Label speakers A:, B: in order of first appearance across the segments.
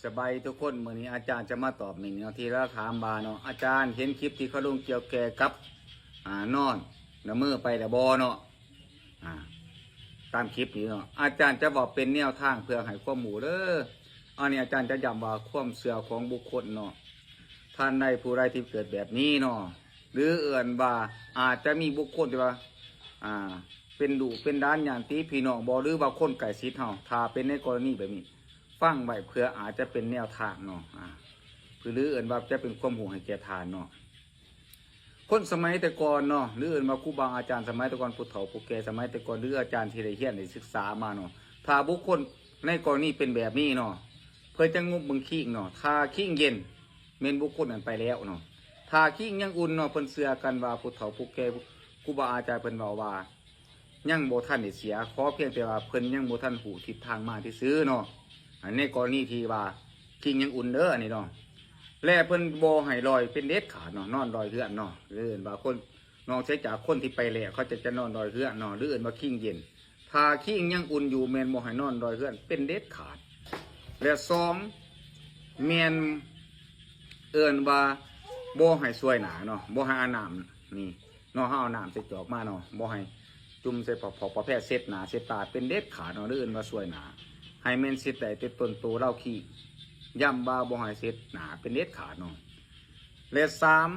A: สบายทุกคนมื้อนี้อาจารย์จะมาตอบหนึ่งนาทีแล้วถามบาเนาะอาจารย์เห็นคลิปที่เขาลงเกี่ยวแก่กับนอนละเมอไปแต่บอเนาะตามคลิปนี้เนาะอาจารย์จะบอกเป็นแนวทางเพื่อให้ความหมู่เด้ออันนี้อาจารย์จะย้ำว่าความเสื่อของบุคคลเนาะท่านใดผู้ใดที่เกิดแบบนี้เนาะหรือเอื่นว่าอาจจะมีบุคคลที่ว่าเป็นดุเป็นด้านญาติพี่น้องบ่หรือว่าคนใกล้ชิดเฮาถ้าเป็นในกรณีแบบนี้ฟังไว้เพื่ออาจจะเป็นแนวทางเนาะหรือเอื่นว่าจะเป็นความหูให้แก่ทานเนาะคนสมัยแต่ก่อนเนาะหรือเอื่นว่าครูบาอาจารย์สมัยแต่ก่อนผู้เฒ่าผู้แก่สมัยแต่ก่อนหรืออาจารย์ที่ได้เรียนได้ศึกษามาเนาะถ้าบุคคลในกรณีเป็นแบบนี้เนาะเพื่อจะงบมึงขี้เนาะถ้าขี้เย็นเมนบุคคลนั้นไปแล้วเนาะถ้าขี้ยังอุ่นเนาะเพิ่นเชื่อกันว่าผู้เฒ่าผู้แก่ครูบาอาจารย์เพิ่นบอกว่ายังโบท่านได้เสียขอเพียงแต่ว่าเพิ่นยังโบท่านหูทิศทางมาที่ซื้อเนาะอันนี้กรณีที่ว่าขี้ยังอุ่นเด้อนี่เนาะและเพิ่นโบให้ลอยเป็นเด็ดขาดเนาะนอนลอยเฮือนเนาะหรือเอื่นว่าคนนอกจากคนที่ไปแล้วเขาจะนอนลอยเฮือนเนาะหรือเอื่นว่าขี้เย็นถ้าขี้ยังอุ่นอยู่แมนโบให้นอนลอยเฮือนเป็นเด็ดขาดและสองแมนเอื่นว่าโบให้สวยหนาเนาะโบให้อาน้ำนี่เนาะเอาน้ำใส่จอกมาเนาะโบให้จุ่มใส่พอประเภทเซตหนาเซตตาเป็นเด็ดขาดเนาะหรือเอื่นว่าสวยหนาให้เมนเซตแต่เต็มต้นโตเล่าขี้ย่ำบาบ่ให้เซตหนาเป็นเด็ดขาดเนาะและสาม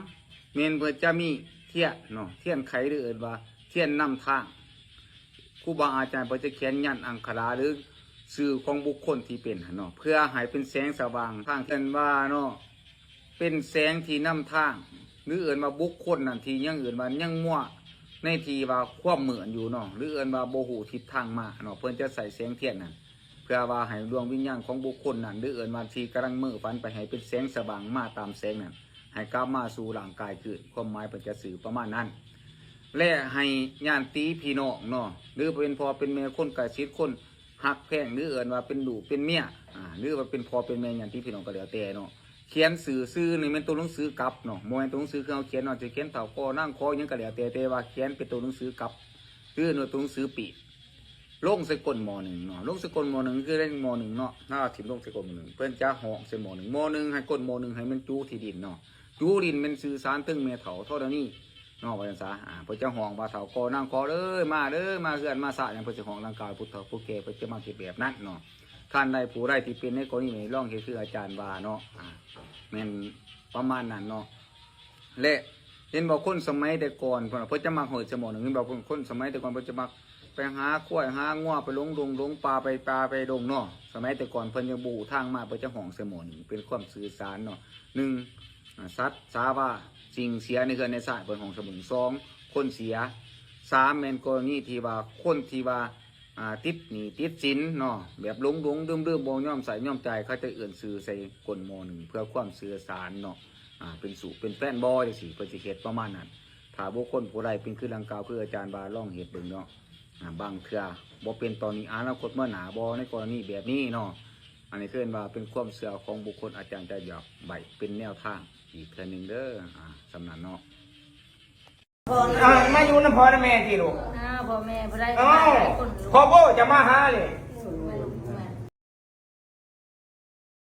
A: เมนเพื่อจะมีเทียนเนาะเทียนไขหรือเอื่นว่าเทียนนำทางครูบาอาจารย์เพื่อจะเขียนยันอังคาราหรือสื่อของบุคคลที่เป็นเนาะเพื่อให้เป็นแสงสว่างทางเช่นว่าเนาะเป็นแสงที่นำทางหรือเอื่นว่าบุคคลนั่นที่ยังอื่นว่ายังมั่วในทีว่าควบเหมือนอยู่เนาะหรือเอื่นว่าโบหูทิศทางมาเนาะเพื่อจะใส่แสงเทียนนั่นเพื่อว่าให้ดวงวิญญาณของบุคคลนั้นหรือเอื่นว่าที่กำลังมือฟันไปให้เป็นแสงสว่างมาตามแสงนั้นให้กลับมาสู่ร่างกายคือความหมายเป็นจะสื่อประมาณนั้นและให้ญาติพี่น้องเนาะหรือเป็นพ่อเป็นแม่คนใกล้ชิดคนหักแพงหรือเอื่นว่าเป็นลูกเป็นเมียหรือว่าเป็นพ่อเป็นแม่ญาติพี่น้องก็แล้วแต่เนาะเขียนสื่อนี่เป็นตัวหนังสือกลับเนาะโมเป็นตัวหนังสือคือเอาเขียนเนาะจะเขียนเต่าคอนั่งคอยังก็แล้วแต่ว่าเขียนเป็นตัวหนังสือกลับหรือตัวหนังสือปีลงสกลมอหนึ่งเนาะลงสกลมอหนึ่งคือเล่นมอหนึ่งเนาะถ้าถิ่มลงสกลมอหนึ่งเพื่อนจะห่อใส่มอหนึ่งมอหนึ่งให้ก้นมอหนึ่งให้มันจูที่ดินเนาะจูดินเป็นสื่อสารตึงเมถาเท่านี้เนาะว่าจังซะเพื่อจะห่องว่าเถาคอนั่งคอมาเด้อมาเฮือนมาสะอย่างเพื่อจะห่องร่างกายพุทธผู้แก่เพื่อจะมาเก็บแบบนั้นเนาะท่านใดผู้ใดที่เป็นในกรณีนี้ร่องคืออาจารย์บาเนาะแม่นประมาณนั้นเนาะและเห็นบอกคนสมัยแต่ก่อนเพื่อจะมาหอยสมองหนึ่งเห็นบอกคนสมัยแต่ก่อนเพื่อจะมาไปหาข้วยหาง้อไปลงปลาไปดงเนาะสมัยแต่ก่อนเพิ่นยังบูทางมาเพื่อจะห่องสมองหนึ่งเป็นความสื่อสารเนาะหนึ่งสัตว์สาว่าสิ่งเสียในเกินในสายเป็นของสมุนสองคนเสียสามแมนกรณีที่ว่าคนที่ว่าติดหนีติดสินเนาะแบบหลงดื้อบ่ย่อมใส่ย่อมใจเขาจะเอื่นสื่อใส่กลมหนึ่งเพื่อความสื่อสารเนาะเป็นสู่เป็นแฟนบอยสิเพื่อจะเหตุประมาณนั้นถ้าบุคคลผู้ใดเป็นคือลังกาวคืออาจารย์บาล่องเหตุเบิ่งเนาะบางเทื่อบ่เป็นตอนนี้อนาคตเมื่อหนาบ่ในกรณีแบบนี้เนาะอันนี้คือว่าเป็นความเสื่อของบุคคลอาจารย์จะหยอกใบเป็นแนวทางอีกเทื่อนึงเด้อสำนักเนาะ
B: มาอยู่น้ำพ่อน้ำแม่ที่ลูก
C: พ่อแม่ผู้ใด
B: พ่อโบจะมาหาเลย